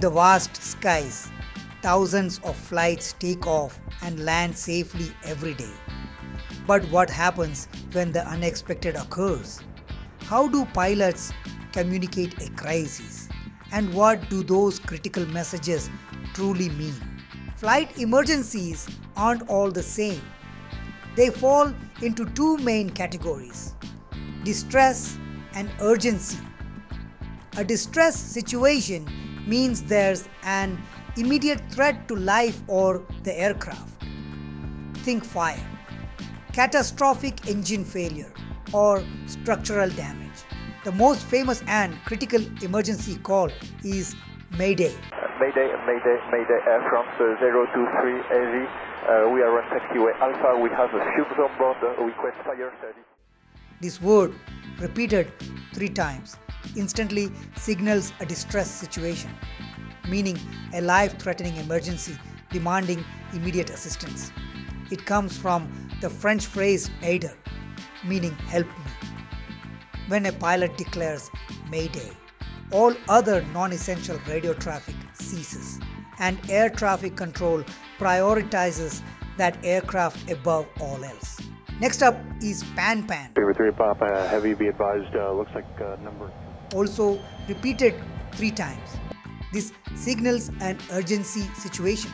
the vast skies, thousands of flights take off and land safely every day. But what happens when the unexpected occurs? How do pilots communicate a crisis? And what do those critical messages truly mean? Flight emergencies aren't all the same. They fall into two main categories: distress and urgency. A distress situation means there's an immediate threat to life or the aircraft. Think fire, catastrophic engine failure, or structural damage. The most famous and critical emergency call is Mayday. Mayday, Mayday, Mayday, Air France 023 AV. We are on taxiway Alpha. We have a fumes on board. Request fire service. This word, repeated 3 times, instantly signals a distress situation, meaning a life-threatening emergency demanding immediate assistance. It comes from the French phrase Mayday, meaning help me. When a pilot declares Mayday, all other non-essential radio traffic ceases, and air traffic control prioritizes that aircraft above all else. Next up is PanPan. 3 Papa Heavy, be advised, looks like number. Also repeated 3 times. This signals an urgency situation.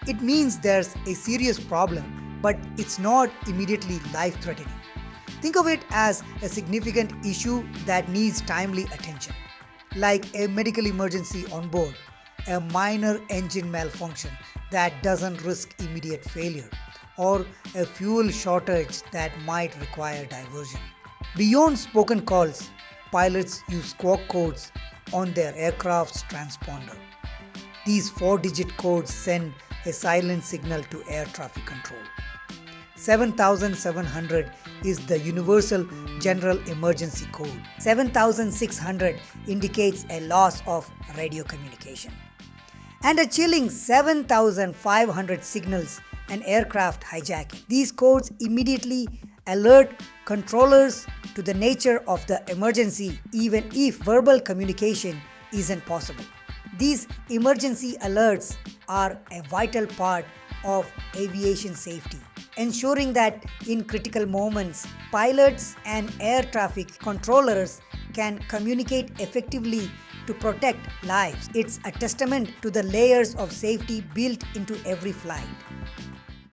It means there's a serious problem, but it's not immediately life-threatening. Think of it as a significant issue that needs timely attention, like a medical emergency on board, a minor engine malfunction that doesn't risk immediate failure, or a fuel shortage that might require diversion. Beyond spoken calls, pilots use squawk codes on their aircraft's transponder. These 4-digit codes send a silent signal to air traffic control. 7700 is the Universal General Emergency Code. 7600 indicates a loss of radio communication. And a chilling 7500 signals an aircraft hijacking. These codes immediately alert controllers to the nature of the emergency, even if verbal communication isn't possible. These emergency alerts are a vital part of aviation safety, ensuring that in critical moments, pilots and air traffic controllers can communicate effectively to protect lives. It's a testament to the layers of safety built into every flight.